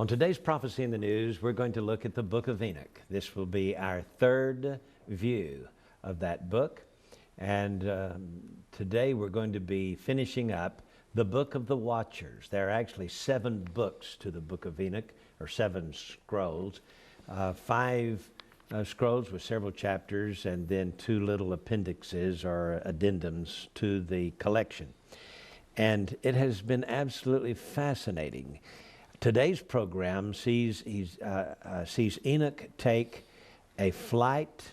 On today's Prophecy in the News, we're going to look at the book of Enoch. This will be our third view of that book. And today we're going to be finishing up the book of the Watchers. There are actually 7 books to the book of Enoch, or 7 scrolls. 5 scrolls with several chapters, and then 2 little appendixes or addendums to the collection. And it has been absolutely fascinating. Today's program sees Enoch take a flight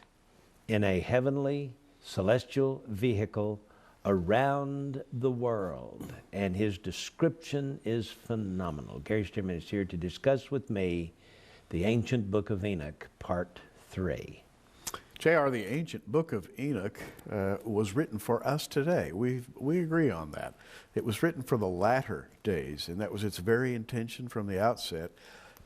in a heavenly celestial vehicle around the world, and his description is phenomenal. Gary Stearman is here to discuss with me the Ancient Book of Enoch, Part 3. J.R., the Ancient Book of Enoch was written for us today. We agree on that. It was written for the latter days, and that was its very intention from the outset.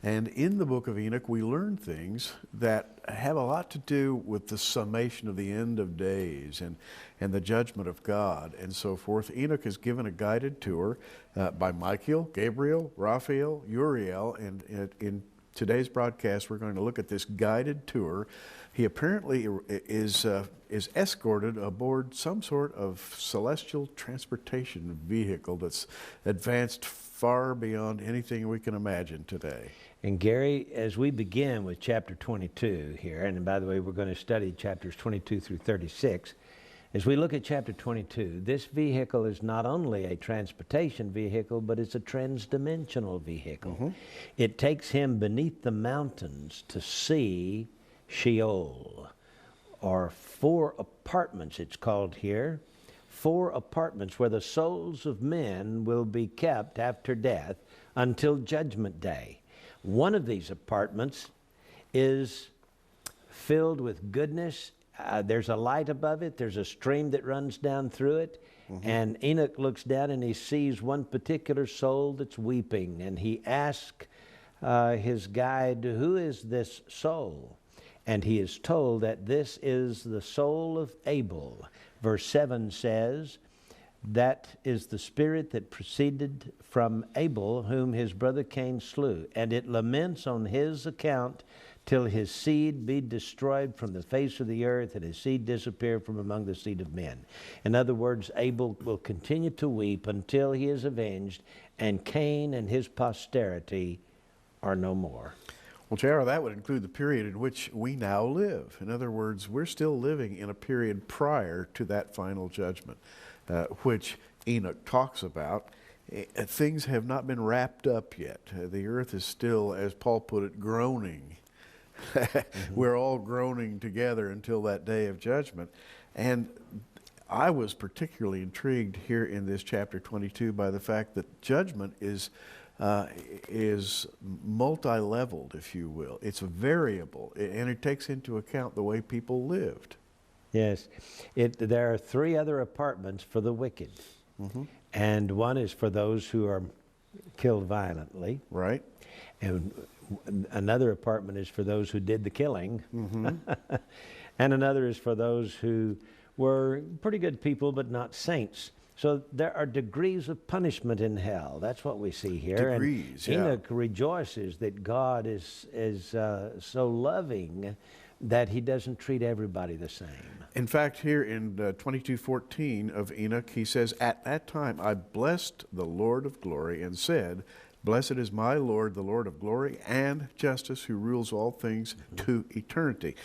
And in the Book of Enoch, we learn things that have a lot to do with the summation of the end of days and the judgment of God and so forth. Enoch is given a guided tour by Michael, Gabriel, Raphael, Uriel, and in today's broadcast, we're going to look at this guided tour. He apparently is escorted aboard some sort of celestial transportation vehicle that's advanced far beyond anything we can imagine today. And Gary, as we begin with chapter 22 here, and by the way, we're going to study chapters 22 through 36, as we look at chapter 22, this vehicle is not only a transportation vehicle, but it's a transdimensional vehicle. Mm-hmm. It takes him beneath the mountains to see Sheol, or 4 apartments, it's called here. 4 apartments where the souls of men will be kept after death until Judgment Day. One of these apartments is filled with goodness. There's a light above it. There's a stream that runs down through it. Mm-hmm. And Enoch looks down and he sees one particular soul that's weeping. And he asks his guide, "Who is this soul?" And he is told that this is the soul of Abel. Verse 7 says, "That is the spirit that proceeded from Abel, whom his brother Cain slew. And it laments on his account till his seed be destroyed from the face of the earth, and his seed disappear from among the seed of men." In other words, Abel will continue to weep until he is avenged, and Cain and his posterity are no more. Well, J.R., that would include the period in which we now live. In other words, we're still living in a period prior to that final judgment, which Enoch talks about. Things have not been wrapped up yet. The earth is still, as Paul put it, groaning. Mm-hmm. We're all groaning together until that day of judgment. And I was particularly intrigued here in this chapter 22 by the fact that judgment is multi-leveled, if you will. It's variable, and it takes into account the way people lived. Yes. There are 3 other apartments for the wicked. Mm-hmm. And one is for those who are killed violently. Right. And another apartment is for those who did the killing. Mm-hmm. And another is for those who were pretty good people but not saints. So there are degrees of punishment in hell. That's what we see here. Degrees, and yeah. Enoch rejoices that God is so loving that he doesn't treat everybody the same. In fact, here in 22:14 of Enoch, he says, "At that time I blessed the Lord of glory and said, Blessed is my Lord, the Lord of glory and justice, who rules all things to eternity."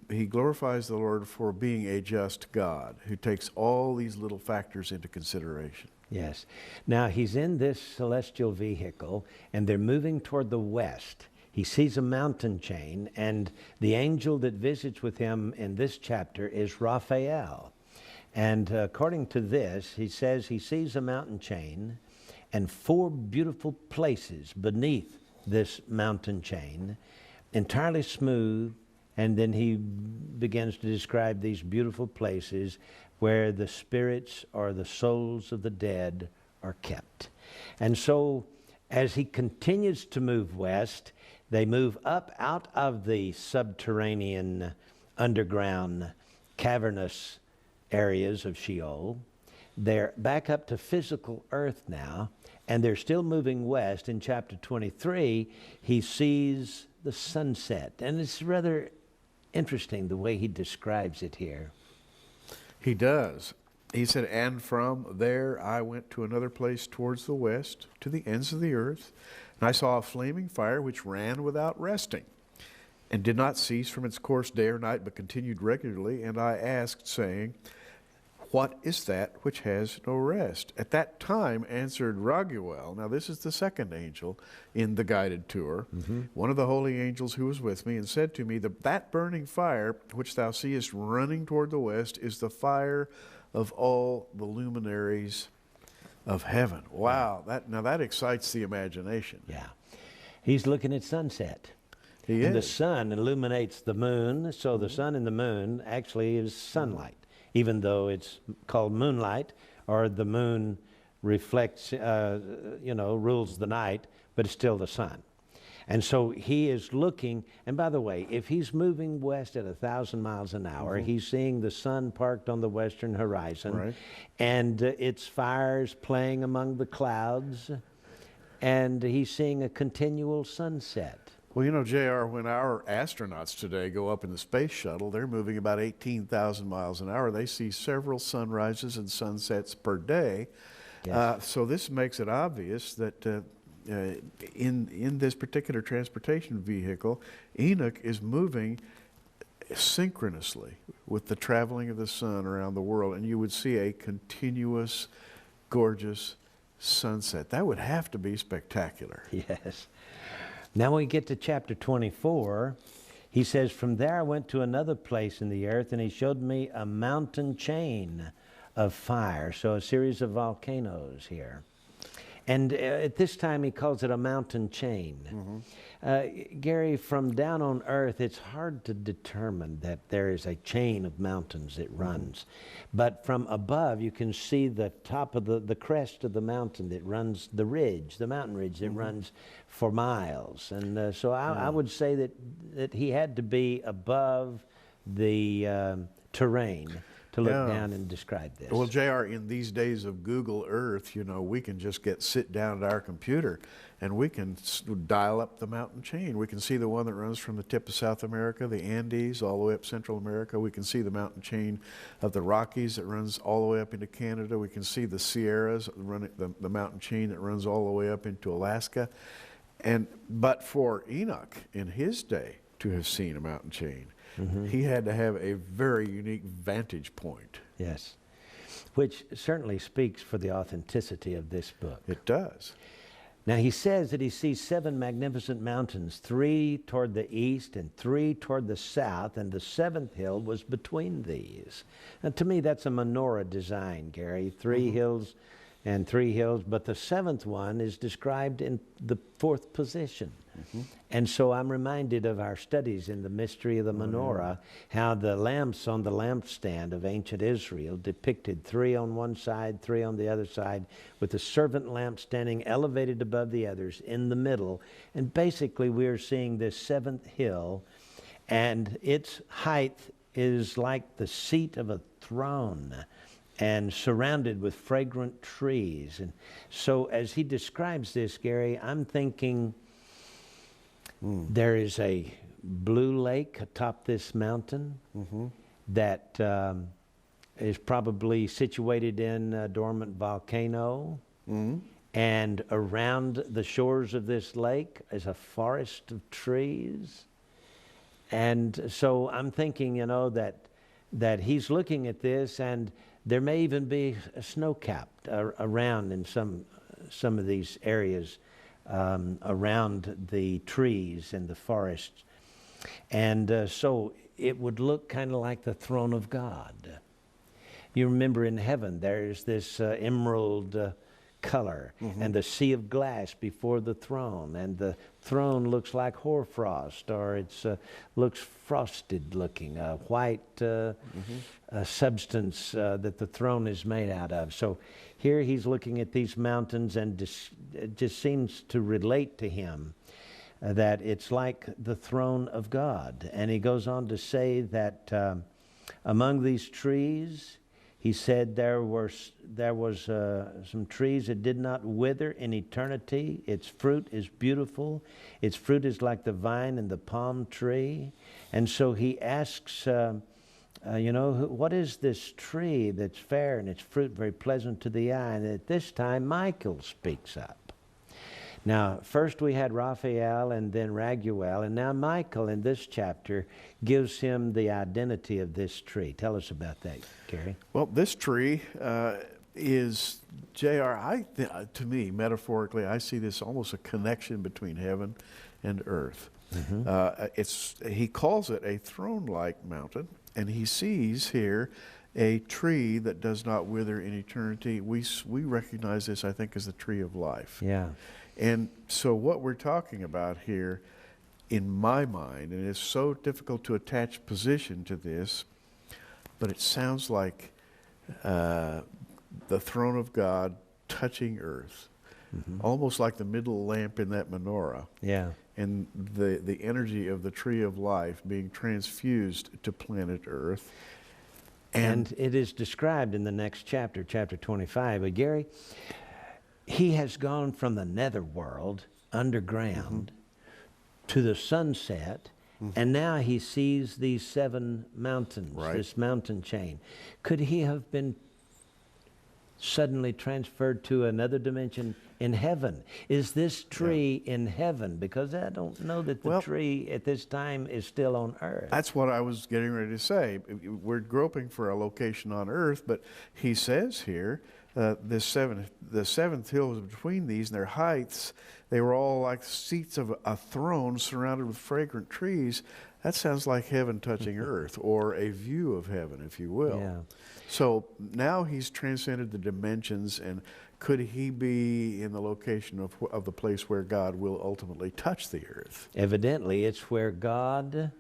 He glorifies the Lord for being a just God who takes all these little factors into consideration. Yes. Now, he's in this celestial vehicle, and they're moving toward the west. He sees a mountain chain, and the angel that visits with him in this chapter is Raphael. And according to this, he says he sees a mountain chain and 4 beautiful places beneath this mountain chain, entirely smooth, and then he begins to describe these beautiful places where the spirits or the souls of the dead are kept. And so as he continues to move west, they move up out of the subterranean, underground, cavernous areas of Sheol. They're back up to physical earth now, and they're still moving west. In chapter 23, he sees the sunset. And it's rather interesting the way he describes it here. He does. He said, and from there I went to another place towards the west, to the ends of the earth, and I saw a flaming fire which ran without resting, and did not cease from its course day or night, but continued regularly. And I asked, saying, what is that which has no rest? At that time answered Raguel. Now this is the second angel in the guided tour, one of the holy angels who was with me, and said to me, that burning fire which thou seest running toward the west is the fire of all the luminaries of heaven. Wow, that excites the imagination. Yeah. He's looking at sunset. And the sun illuminates the moon, so the sun and the moon actually is sunlight, even though it's called moonlight, or the moon reflects, rules the night, but it's still the sun. And so he is looking, and by the way, if he's moving west at 1,000 miles an hour, he's seeing the sun parked on the western horizon, and its fires playing among the clouds, and he's seeing a continual sunset. Well, you know, JR, when our astronauts today go up in the space shuttle, they're moving about 18,000 miles an hour. They see several sunrises and sunsets per day. Yes. So this makes it obvious that in this particular transportation vehicle, Enoch is moving synchronously with the traveling of the sun around the world, and you would see a continuous, gorgeous sunset. That would have to be spectacular. Yes. Now when we get to chapter 24, he says, from there I went to another place in the earth, and he showed me a mountain chain of fire. So a series of volcanoes here. And at this time he calls it a mountain chain. Gary, from down on earth, it's hard to determine that there is a chain of mountains that runs. But from above, you can see the top of the crest of the mountain that runs, the ridge, the mountain ridge that runs for miles. And so I would say that he had to be above the terrain to look down and describe this. Well, JR, in these days of Google Earth, you know, we can just sit down at our computer and we can dial up the mountain chain. We can see the one that runs from the tip of South America, the Andes, all the way up Central America. We can see the mountain chain of the Rockies that runs all the way up into Canada. We can see the Sierras, the mountain chain that runs all the way up into Alaska. But for Enoch in his day to have seen a mountain chain, he had to have a very unique vantage point. Yes, which certainly speaks for the authenticity of this book. It does. Now he says that he sees 7 magnificent mountains, 3 toward the east and 3 toward the south, and the 7th hill was between these. Now to me that's a menorah design, Gary. 3 hills and 3 hills, but the 7th one is described in the 4th position. And so I'm reminded of our studies in the mystery of the menorah, how the lamps on the lampstand of ancient Israel depicted 3 on one side, 3 on the other side, with the servant lamp standing elevated above the others in the middle. And basically we're seeing this 7th hill, and its height is like the seat of a throne, and surrounded with fragrant trees. And so as he describes this, Gary, I'm thinking there is a blue lake atop this mountain that is probably situated in a dormant volcano. And around the shores of this lake is a forest of trees. And so I'm thinking, you know, that he's looking at this, and there may even be a snow cap around in some of these areas around the trees and the forests. And so it would look kind of like the throne of God. You remember in heaven there's this emerald color and the sea of glass before the throne, and the throne looks like hoarfrost, or it's looks frosted looking, a white substance that the throne is made out of. So here he's looking at these mountains, and it just seems to relate to him that it's like the throne of God. And he goes on to say that among these trees He said there was some trees that did not wither in eternity. Its fruit is beautiful. Its fruit is like the vine and the palm tree. And so he asks, what is this tree that's fair and its fruit very pleasant to the eye? And at this time, Michael speaks up. Now, first we had Raphael and then Raguel, and now Michael in this chapter gives him the identity of this tree. Tell us about that, Gary. Well, this tree is, J.R., to me, metaphorically, I see this almost a connection between heaven and earth. He calls it a throne-like mountain, and he sees here a tree that does not wither in eternity. We recognize this, I think, as the tree of life. Yeah. And so what we're talking about here, in my mind, and it's so difficult to attach position to this, but it sounds like the throne of God touching earth, almost like the middle lamp in that menorah. Yeah. And the energy of the tree of life being transfused to planet earth. And it is described in the next chapter, chapter 25. But Gary, he has gone from the netherworld, underground, to the sunset, and now he sees these 7 mountains, this mountain chain. Could he have been suddenly transferred to another dimension in heaven? Is this tree in heaven? Because I don't know that the tree at this time is still on earth. That's what I was getting ready to say. We're groping for a location on earth, but he says here, the seventh hill was between these, and their heights, they were all like seats of a throne surrounded with fragrant trees. That sounds like heaven touching earth, or a view of heaven, if you will. Yeah. So now he's transcended the dimensions, and could he be in the location of the place where God will ultimately touch the earth? Evidently, it's where God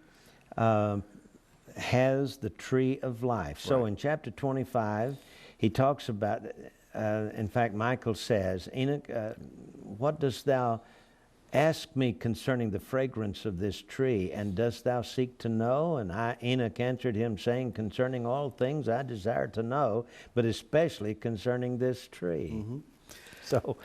has the tree of life. So in chapter 25, he talks about, in fact, Michael says, Enoch, what dost thou ask me concerning the fragrance of this tree, and dost thou seek to know? And Enoch answered him, saying, concerning all things I desire to know, but especially concerning this tree. So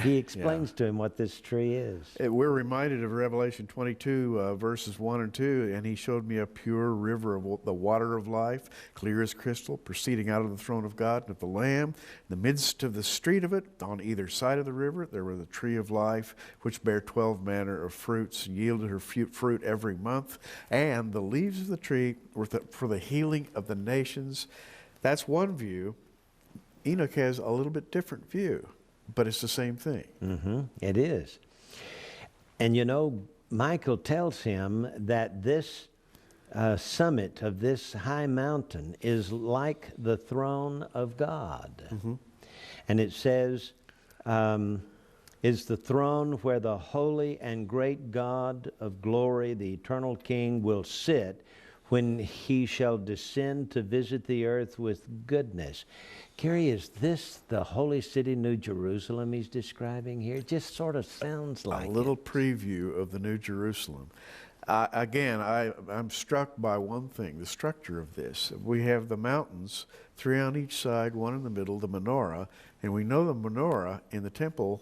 he explains to him what this tree is. We're reminded of Revelation 22, verses 1 and 2, and he showed me a pure river of the water of life, clear as crystal, proceeding out of the throne of God and of the Lamb. In the midst of the street of it, on either side of the river, there was the tree of life, which bare 12 manner of fruits, and yielded her fruit every month. And the leaves of the tree were for the healing of the nations. That's one view. Enoch has a little bit different view, but it's the same thing. It is. And Michael tells him that this summit of this high mountain is like the throne of God. And it says, is the throne where the holy and great God of glory, the eternal King, will sit when he shall descend to visit the earth with goodness. Gary, is this the holy city, New Jerusalem, he's describing here? It just sort of sounds like a little preview of the New Jerusalem. I'm struck by one thing, the structure of this. We have the mountains, 3 on each side, 1 in the middle, the menorah, and we know the menorah in the temple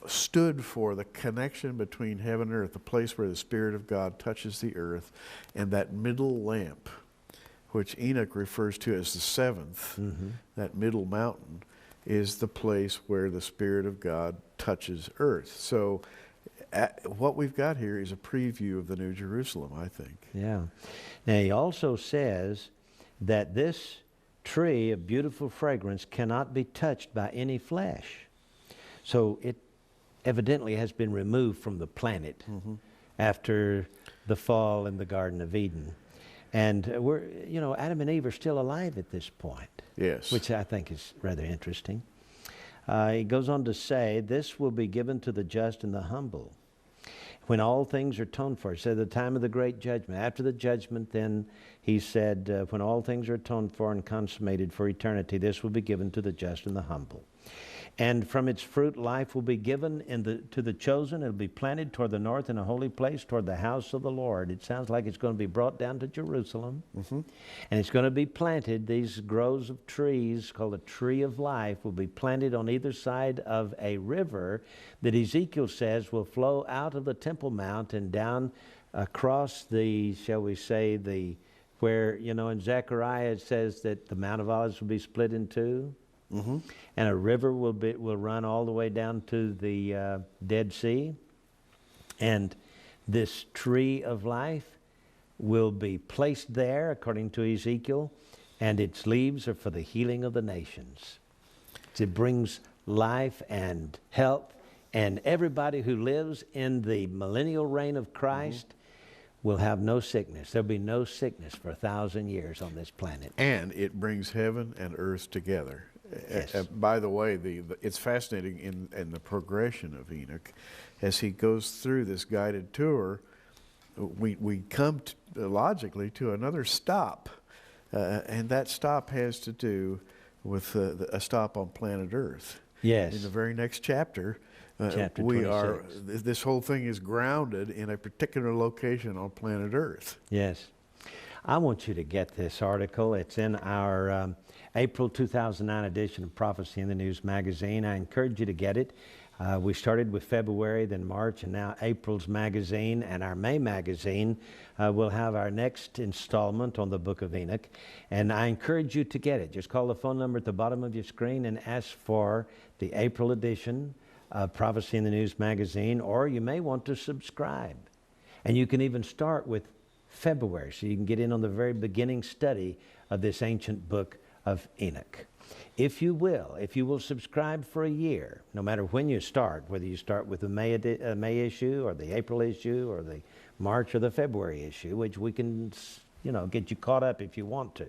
stood for the connection between heaven and earth, the place where the Spirit of God touches the earth, and that middle lamp, which Enoch refers to as the 7th, that middle mountain, is the place where the Spirit of God touches earth. So what we've got here is a preview of the New Jerusalem, I think. Yeah. Now he also says that this tree of beautiful fragrance cannot be touched by any flesh. So it evidently has been removed from the planet after the fall in the Garden of Eden. And Adam and Eve are still alive at this point. Yes. Which I think is rather interesting. He goes on to say, this will be given to the just and the humble when all things are atoned for. He said, the time of the great judgment. After the judgment, then he said, when all things are atoned for and consummated for eternity, this will be given to the just and the humble. And from its fruit life will be given to the chosen. It'll be planted toward the north in a holy place, toward the house of the Lord. It sounds like it's going to be brought down to Jerusalem. And it's going to be planted. These groves of trees called a tree of life will be planted on either side of a river that Ezekiel says will flow out of the Temple Mount and down across the, shall we say, where, in Zechariah it says that the Mount of Olives will be split in two. And a river will run all the way down to the Dead Sea. And this tree of life will be placed there, according to Ezekiel, and its leaves are for the healing of the nations. It brings life and health, and everybody who lives in the millennial reign of Christ will have no sickness. There'll be no sickness for 1,000 years on this planet. And it brings heaven and earth together. Yes. By the way, it's fascinating in the progression of Enoch. As he goes through this guided tour, we come logically to another stop. And that stop has to do with a stop on planet Earth. Yes. In the very next chapter, Chapter we 26. this whole thing is grounded in a particular location on planet Earth. Yes. I want you to get this article. It's in our April 2009 edition of Prophecy in the News magazine. I encourage you to get it. We started with February, then March, and now April's magazine, and our May magazine will have our next installment on the Book of Enoch. And I encourage you to get it. Just call the phone number at the bottom of your screen and ask for the April edition of Prophecy in the News magazine, or you may want to subscribe. And you can even start with February, so you can get in on the very beginning study of this ancient book of Enoch. If you will subscribe for a year, no matter when you start, whether you start with the May issue or the April issue or the March or the February issue, which we can, get you caught up if you want to.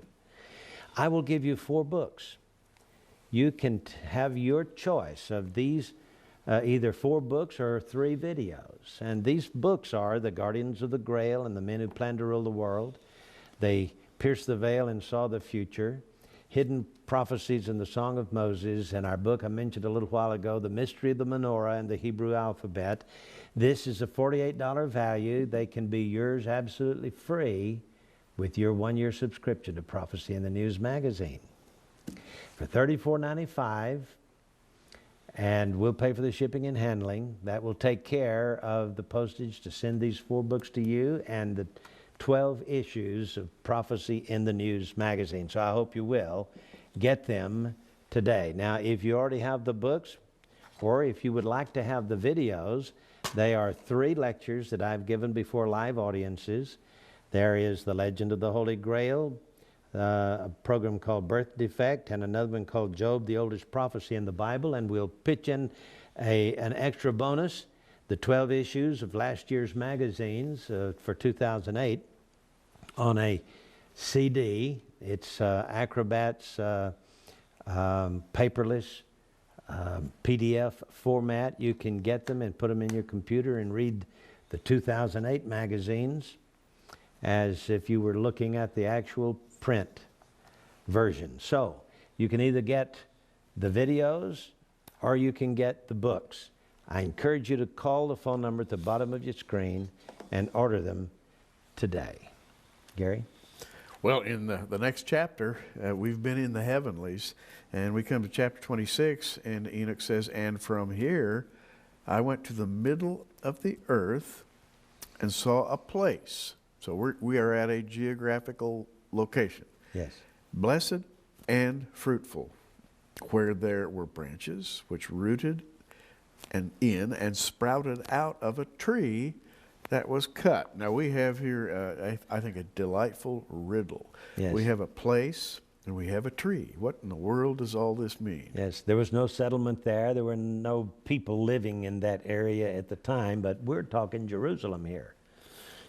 I will give you 4 books. You can have your choice of these, either 4 books or 3 videos. And these books are The Guardians of the Grail and the Men Who Plan to Rule the World. They pierced the veil and saw the future. Hidden Prophecies in the Song of Moses, and our book I mentioned a little while ago, The Mystery of the Menorah and the Hebrew Alphabet. This is a $48 value. They can be yours absolutely free with your 1-year subscription to Prophecy in the News magazine. For $34.95, and we'll pay for the shipping and handling. That will take care of the postage to send these 4 books to you and the 12 issues of Prophecy in the News magazine. So I hope you will get them today. Now, if you already have the books, or if you would like to have the videos, they are 3 lectures that I've given before live audiences. There is The Legend of the Holy Grail, a program called Birth Defect, and another one called Job, the Oldest Prophecy in the Bible, and we'll pitch in an extra bonus, the 12 issues of last year's magazines for 2008 on a CD. It's Acrobat's paperless PDF format. You can get them and put them in your computer and read the 2008 magazines as if you were looking at the actual print version. So you can either get the videos or you can get the books. I encourage you to call the phone number at the bottom of your screen and order them today. Gary? Well, in the next chapter, we've been in the heavenlies, and we come to chapter 26, and Enoch says, "And from here I went to the middle of the earth and saw a place." So we are at a geographical location. Yes. "Blessed and fruitful, where there were branches which rooted and sprouted out of a tree that was cut." Now we have here, I think, a delightful riddle. Yes. We have a place and we have a tree. What in the world does all this mean? Yes, there was no settlement there. There were no people living in that area at the time, but we're talking Jerusalem here.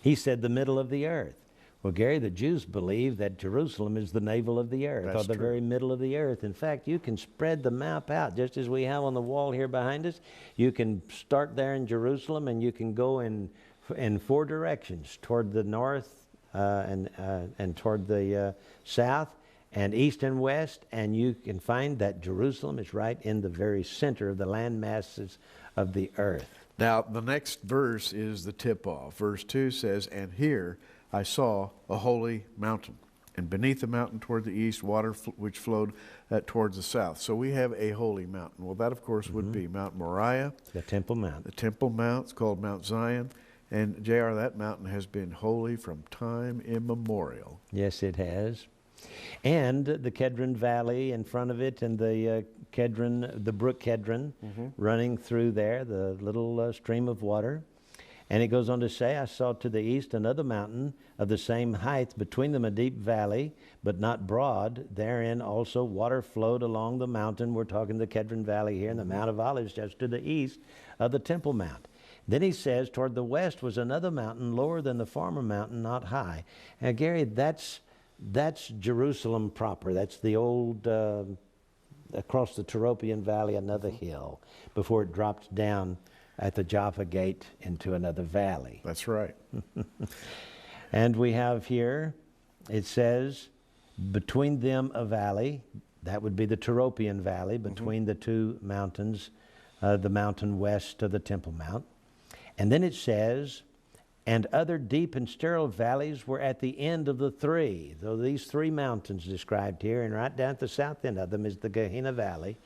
He said the middle of the earth. Well, Gary, the Jews believe that Jerusalem is the navel of the earth, That's or the true. very middle of the earth. In fact, you can spread the map out, just as we have on the wall here behind us. You can start there in Jerusalem, and you can go in 4 directions, toward the north and toward the south, and east and west, and you can find that Jerusalem is right in the very center of the land masses of the earth. Now, the next verse is the tip-off. Verse 2 says, "And here I saw a holy mountain, and beneath the mountain toward the east, water which flowed towards the south." So we have a holy mountain. Well, that, of course, would be Mount Moriah. The Temple Mount. The Temple Mount. It's called Mount Zion. And, J.R., that mountain has been holy from time immemorial. Yes, it has. And the Kedron Valley in front of it, and the Kedron, the brook Kedron, running through there, the little stream of water. And it goes on to say, "I saw to the east another mountain of the same height, between them a deep valley, but not broad. Therein also water flowed along the mountain." We're talking the Kedron Valley here, and the Mount of Olives just to the east of the Temple Mount. Then he says, "Toward the west was another mountain, lower than the former mountain, not high." Now, Gary, that's Jerusalem proper. That's the old, across the Tyropian Valley, another hill, before it drops down at the Jaffa Gate into another valley. That's right. And we have here, it says, between them a valley. That would be the Tyropian Valley, between the two mountains, the mountain west of the Temple Mount. And then it says, "And other deep and sterile valleys were at the end of the three." So these three mountains described here, and right down at the south end of them is the Gehenna Valley.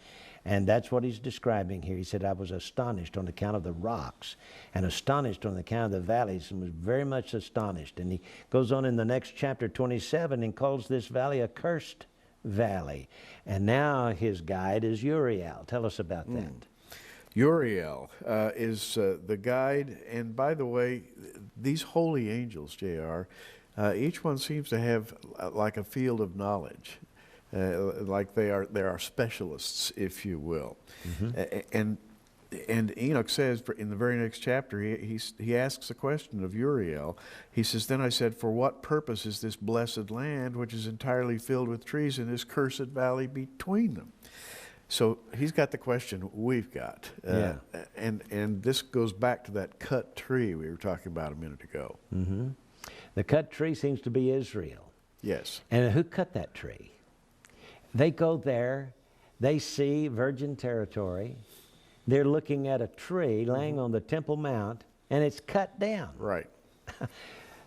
And that's what he's describing here. He said, "I was astonished on account of the rocks, and astonished on account of the valleys, and was very much astonished." And he goes on in the next chapter 27 and calls this valley a cursed valley. And now his guide is Uriel. Tell us about that. Uriel is the guide. And by the way, these holy angels, J.R., each one seems to have like a field of knowledge. Like they are specialists, if you will. And Enoch says in the very next chapter, he asks a question of Uriel. He says, "Then I said, for what purpose is this blessed land, which is entirely filled with trees, and this cursed valley between them?" So he's got the question we've got. And this goes back to that cut tree we were talking about a minute ago. The cut tree seems to be Israel. Yes. And who cut that tree? They go there, they see virgin territory, they're looking at a tree laying on the Temple Mount, and it's cut down. Right.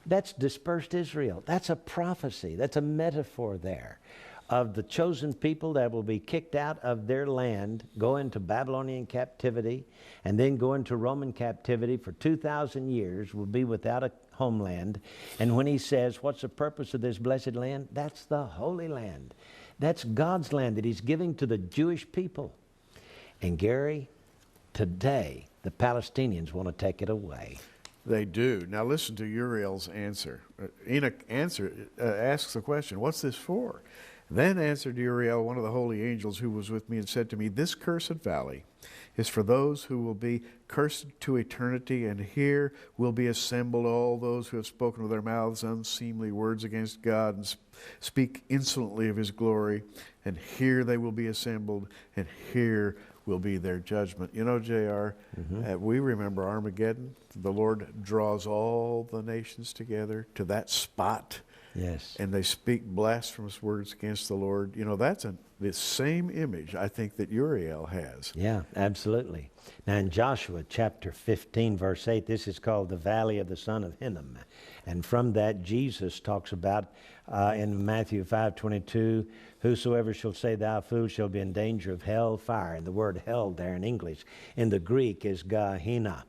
That's dispersed Israel. That's a prophecy. That's a metaphor there of the chosen people that will be kicked out of their land, go into Babylonian captivity, and then go into Roman captivity for 2,000 years, will be without a homeland. And when he says, what's the purpose of this blessed land? That's the Holy Land. That's God's land that he's giving to the Jewish people. And Gary, today, the Palestinians want to take it away. They do. Now listen to Uriel's answer. Enoch asks the question, what's this for? Then answered Uriel, one of the holy angels who was with me, and said to me, this cursed valley is for those who will be cursed to eternity, and here will be assembled all those who have spoken with their mouths unseemly words against God, and speak insolently of his glory, and here they will be assembled, and here will be their judgment. You know, J.R., we remember Armageddon. The Lord draws all the nations together to that spot. Yes. And they speak blasphemous words against the Lord. You know, that's the same image, I think, that Uriel has. Yeah, absolutely. Now in Joshua chapter 15, verse 8, this is called the Valley of the Son of Hinnom. And from that, Jesus talks about in Matthew 5:22, whosoever shall say thou fool shall be in danger of hell fire. And the word hell there in English, in the Greek, is Gehenna.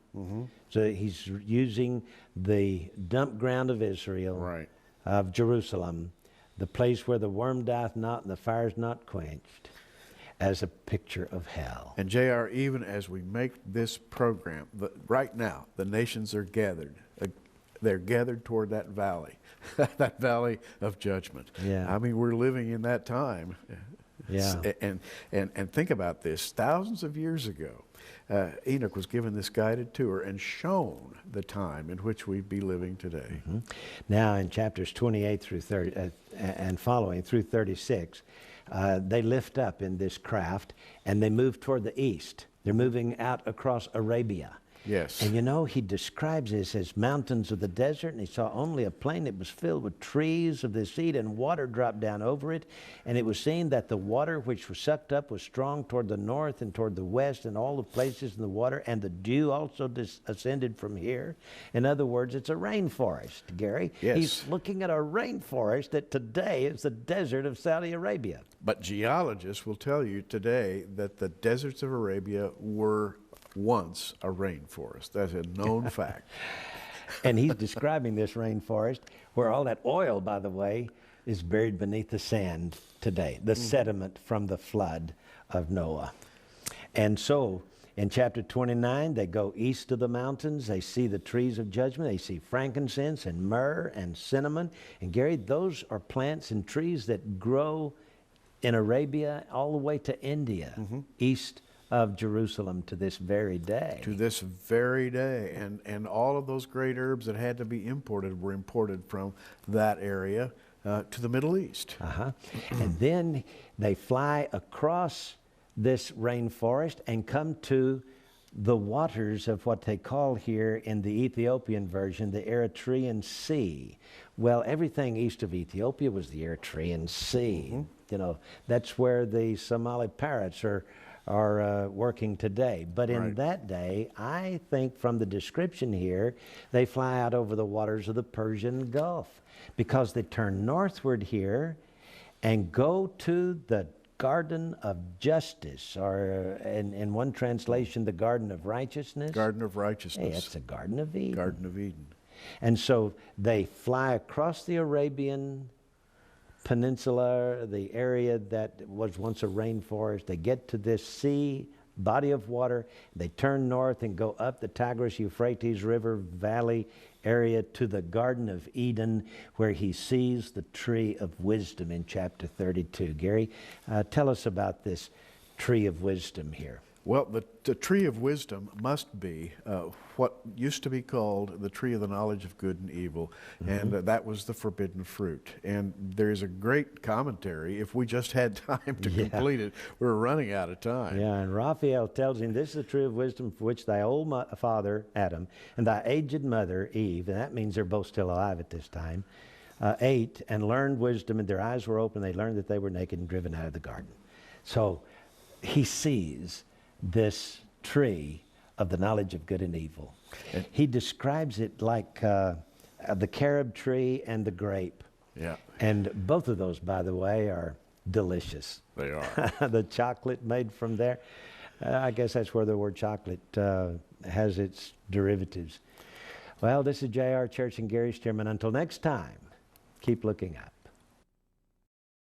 So he's using the dump ground of Israel. Right. Of Jerusalem, the place where the worm dieth not and the fire is not quenched, as a picture of hell. And J.R., even as we make this program, right now, the nations are gathered. They're gathered toward that valley, that valley of judgment. Yeah. I mean, we're living in that time. Yeah. And think about this. Thousands of years ago, Enoch was given this guided tour and shown the time in which we'd be living today. Now in chapters 28 through 30 and following through 36, they lift up in this craft and they move toward the east. They're moving out across Arabia. Yes. And you know, he describes this as mountains of the desert, and he saw only a plain that was filled with trees of this seed, and water dropped down over it. And it was seen that the water which was sucked up was strong toward the north and toward the west, and all the places in the water, and the dew also ascended from here. In other words, it's a rainforest, Gary. Yes. He's looking at a rainforest that today is the desert of Saudi Arabia. But geologists will tell you today that the deserts of Arabia were once a rainforest. That's a known fact. And he's describing this rainforest where all that oil, by the way, is buried beneath the sand today, the sediment from the flood of Noah. And so in chapter 29, they go east of the mountains. They see the trees of judgment. They see frankincense and myrrh and cinnamon. And Gary, those are plants and trees that grow in Arabia all the way to India, east of Jerusalem to this very day. To this very day. And all of those great herbs that had to be imported were imported from that area to the Middle East. And then they fly across this rainforest and come to the waters of what they call here in the Ethiopian version the Eritrean Sea. Well, everything east of Ethiopia was the Eritrean Sea. You know, that's where the Somali parrots are working today. But in that day, I think from the description here, they fly out over the waters of the Persian Gulf, because they turn northward here and go to the Garden of Justice, or in one translation, the Garden of Righteousness. Garden of Righteousness. Hey, it's the Garden of Eden. Garden of Eden. And so they fly across the Arabian Peninsula, the area that was once a rainforest. They get to this sea, body of water. They turn north and go up the Tigris-Euphrates River Valley area to the Garden of Eden, where he sees the tree of wisdom in chapter 32. Gary, tell us about this tree of wisdom here. Well, the tree of wisdom must be what used to be called the tree of the knowledge of good and evil, and that was the forbidden fruit. And there's a great commentary. If we just had time to complete it, we're running out of time. Yeah, and Raphael tells him, this is the tree of wisdom for which thy old father, Adam, and thy aged mother, Eve, and that means they're both still alive at this time, ate and learned wisdom, and their eyes were open. They learned that they were naked and driven out of the garden. So he sees this tree of the knowledge of good and evil. He describes it like the carob tree and the grape. Yeah. And both of those, by the way, are delicious. They are. The chocolate made from there, I guess that's where the word chocolate has its derivatives. Well, this is J.R. Church and Gary Stearman. Until next time, keep looking up.